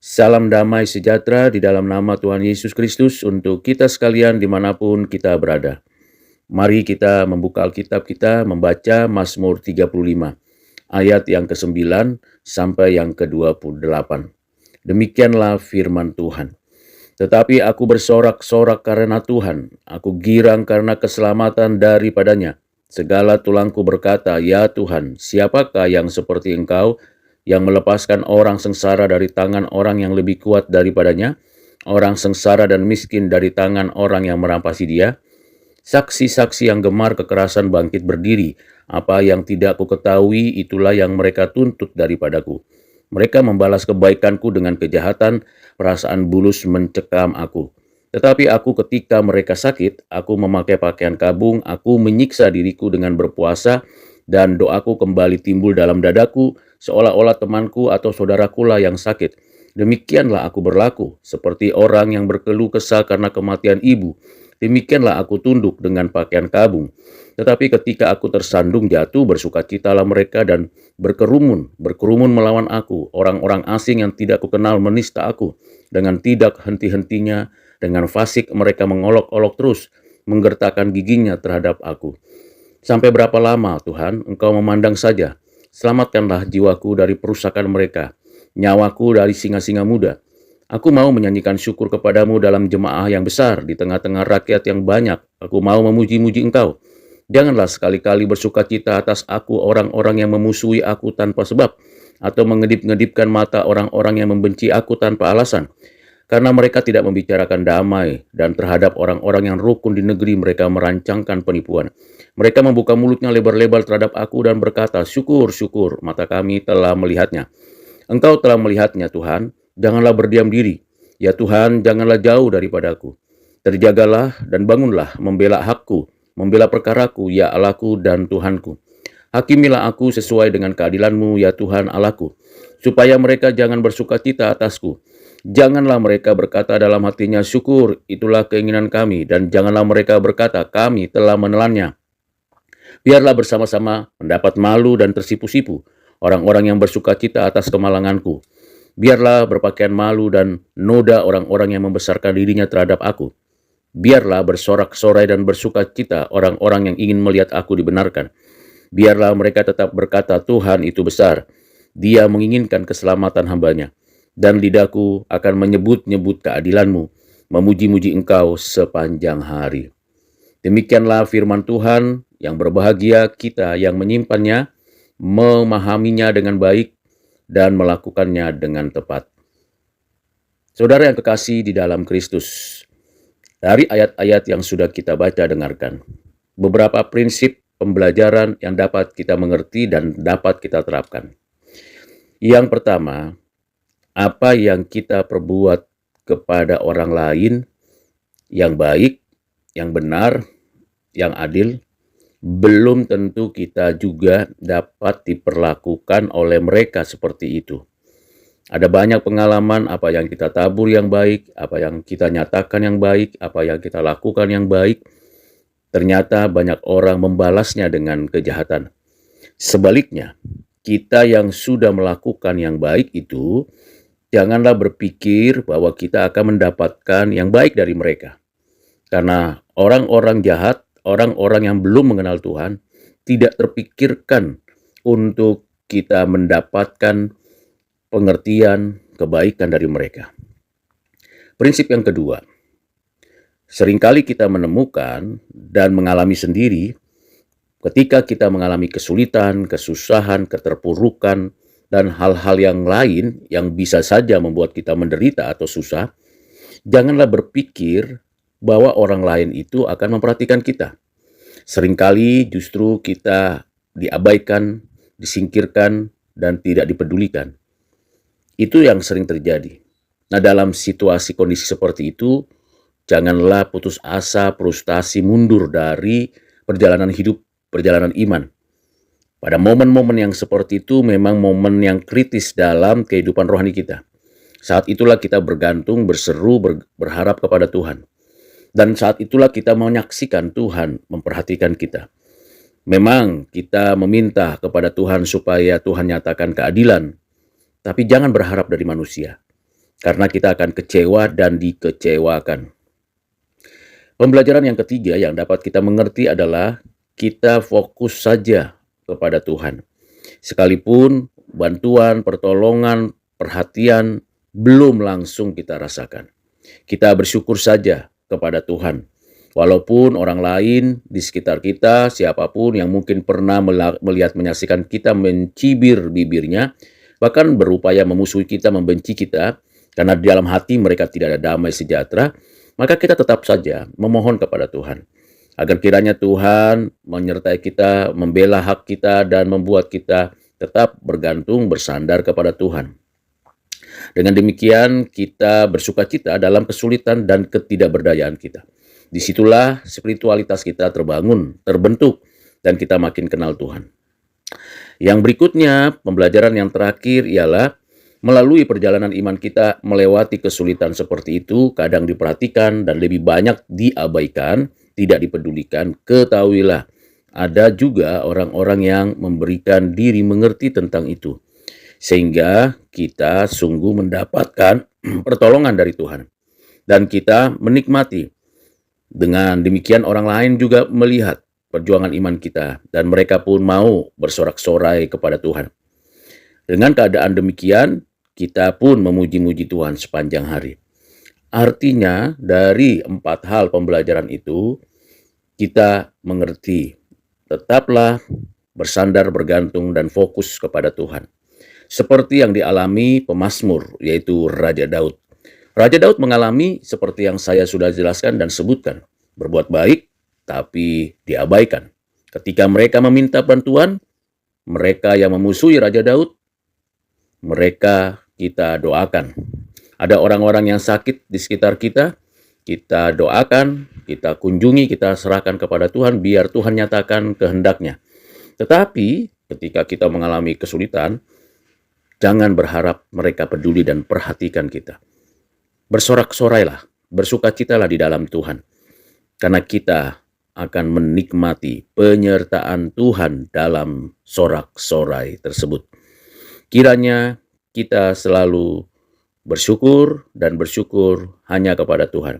Salam damai sejahtera di dalam nama Tuhan Yesus Kristus untuk kita sekalian dimanapun kita berada. Mari kita membuka Alkitab kita membaca Mazmur 35, ayat yang ke-9 sampai yang ke-28. Demikianlah firman Tuhan. Tetapi aku bersorak-sorak karena Tuhan, aku girang karena keselamatan daripadanya. Segala tulangku berkata, ya Tuhan, siapakah yang seperti Engkau, yang melepaskan orang sengsara dari tangan orang yang lebih kuat daripadanya, orang sengsara dan miskin dari tangan orang yang merampasi dia? Saksi-saksi yang gemar kekerasan bangkit berdiri, apa yang tidak ku ketahui itulah yang mereka tuntut daripadaku. Mereka membalas kebaikanku dengan kejahatan, perasaan bulus mencekam aku. Tetapi aku ketika mereka sakit, aku memakai pakaian kabung, aku menyiksa diriku dengan berpuasa, dan doaku kembali timbul dalam dadaku, seolah-olah temanku atau saudaraku lah yang sakit. Demikianlah aku berlaku, seperti orang yang berkeluh kesah karena kematian ibu. Demikianlah aku tunduk dengan pakaian kabung. Tetapi ketika aku tersandung jatuh, bersukacitalah mereka dan berkerumun melawan aku. Orang-orang asing yang tidak kukenal menista aku. Dengan tidak henti-hentinya, dengan fasik mereka mengolok-olok terus, menggertakkan giginya terhadap aku. Sampai berapa lama, Tuhan, Engkau memandang saja? Selamatkanlah jiwaku dari perusakan mereka, nyawaku dari singa-singa muda. Aku mau menyanyikan syukur kepadamu dalam jemaah yang besar, di tengah-tengah rakyat yang banyak. Aku mau memuji-muji Engkau. Janganlah sekali-kali bersukacita atas aku orang-orang yang memusuhi aku tanpa sebab, atau mengedip-ngedipkan mata orang-orang yang membenci aku tanpa alasan. Karena mereka tidak membicarakan damai, dan terhadap orang-orang yang rukun di negeri mereka merancangkan penipuan. Mereka membuka mulutnya lebar-lebar terhadap aku dan berkata, syukur, syukur, mata kami telah melihatnya. Engkau telah melihatnya, Tuhan. Janganlah berdiam diri. Ya Tuhan, janganlah jauh daripadaku. Terjagalah dan bangunlah membela hakku, membela perkaraku, ya Allahku dan Tuhanku. Hakimilah aku sesuai dengan keadilan-Mu, ya Tuhan Allahku, supaya mereka jangan bersukacita atasku. Janganlah mereka berkata dalam hatinya, syukur, itulah keinginan kami, dan janganlah mereka berkata, kami telah menelannya. Biarlah bersama-sama mendapat malu dan tersipu-sipu orang-orang yang bersukacita atas kemalanganku. Biarlah berpakaian malu dan noda orang-orang yang membesarkan dirinya terhadap aku. Biarlah bersorak-sorai dan bersukacita orang-orang yang ingin melihat aku dibenarkan. Biarlah mereka tetap berkata, Tuhan itu besar. Dia menginginkan keselamatan hambanya. Dan lidahku akan menyebut-nyebut keadilan-Mu, memuji-muji Engkau sepanjang hari. Demikianlah firman Tuhan, yang berbahagia kita yang menyimpannya, memahaminya dengan baik, dan melakukannya dengan tepat. Saudara yang kekasih di dalam Kristus, dari ayat-ayat yang sudah kita baca dengarkan, beberapa prinsip pembelajaran yang dapat kita mengerti dan dapat kita terapkan. Yang pertama, apa yang kita perbuat kepada orang lain yang baik, yang benar, yang adil, belum tentu kita juga dapat diperlakukan oleh mereka seperti itu. Ada banyak pengalaman apa yang kita tabur yang baik, apa yang kita nyatakan yang baik, apa yang kita lakukan yang baik. Ternyata banyak orang membalasnya dengan kejahatan. Sebaliknya, kita yang sudah melakukan yang baik itu, janganlah berpikir bahwa kita akan mendapatkan yang baik dari mereka. Karena orang-orang jahat, orang-orang yang belum mengenal Tuhan, tidak terpikirkan untuk kita mendapatkan pengertian kebaikan dari mereka. Prinsip yang kedua, seringkali kita menemukan dan mengalami sendiri ketika kita mengalami kesulitan, kesusahan, keterpurukan, dan hal-hal yang lain yang bisa saja membuat kita menderita atau susah, janganlah berpikir bahwa orang lain itu akan memperhatikan kita. Seringkali justru kita diabaikan, disingkirkan, dan tidak dipedulikan. Itu yang sering terjadi. Nah, dalam situasi kondisi seperti itu, janganlah putus asa, frustasi, mundur dari perjalanan hidup, perjalanan iman. Pada momen-momen yang seperti itu memang momen yang kritis dalam kehidupan rohani kita. Saat itulah kita bergantung, berseru, berharap kepada Tuhan. Dan saat itulah kita menyaksikan Tuhan memperhatikan kita. Memang kita meminta kepada Tuhan supaya Tuhan nyatakan keadilan, tapi jangan berharap dari manusia. karena kita akan kecewa dan dikecewakan. Pembelajaran yang ketiga yang dapat kita mengerti adalah kita fokus saja kepada Tuhan. Sekalipun bantuan, pertolongan, perhatian belum langsung kita rasakan. Kita bersyukur saja kepada Tuhan. Walaupun orang lain di sekitar kita, siapapun yang mungkin pernah melihat menyaksikan kita mencibir bibirnya, bahkan berupaya memusuhi kita, membenci kita, karena di dalam hati mereka tidak ada damai sejahtera, maka kita tetap saja memohon kepada Tuhan. Agar kiranya Tuhan menyertai kita, membela hak kita, dan membuat kita tetap bergantung, bersandar kepada Tuhan. Dengan demikian kita bersukacita dalam kesulitan dan ketidakberdayaan kita. Disitulah spiritualitas kita terbangun, terbentuk, dan kita makin kenal Tuhan. Yang berikutnya, pembelajaran yang terakhir ialah melalui perjalanan iman kita melewati kesulitan seperti itu, kadang diperhatikan dan lebih banyak diabaikan, tidak dipedulikan. Ketahuilah, ada juga orang-orang yang memberikan diri mengerti tentang itu, sehingga kita sungguh mendapatkan pertolongan dari Tuhan. Dan kita menikmati. Dengan demikian orang lain juga melihat perjuangan iman kita, dan mereka pun mau bersorak-sorai kepada Tuhan. Dengan keadaan demikian, kita pun memuji-muji Tuhan sepanjang hari. Artinya, dari 4 hal pembelajaran itu, kita mengerti, tetaplah bersandar, bergantung, dan fokus kepada Tuhan. Seperti yang dialami pemazmur, yaitu Raja Daud. Raja Daud mengalami seperti yang saya sudah jelaskan dan sebutkan. Berbuat baik, tapi diabaikan. Ketika mereka meminta bantuan, mereka yang memusuhi Raja Daud, mereka kita doakan. Ada orang-orang yang sakit di sekitar kita, kita doakan, kita kunjungi, kita serahkan kepada Tuhan, biar Tuhan nyatakan kehendaknya. Tetapi ketika kita mengalami kesulitan, jangan berharap mereka peduli dan perhatikan kita. Bersorak-sorailah, bersukacitalah di dalam Tuhan. Karena kita akan menikmati penyertaan Tuhan dalam sorak-sorai tersebut. Kiranya kita selalu bersyukur dan bersyukur hanya kepada Tuhan.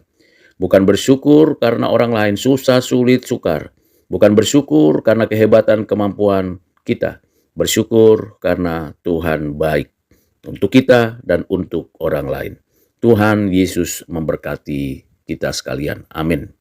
Bukan bersyukur karena orang lain susah, sulit, sukar. Bukan bersyukur karena kehebatan kemampuan kita. Bersyukur karena Tuhan baik untuk kita dan untuk orang lain. Tuhan Yesus memberkati kita sekalian. Amin.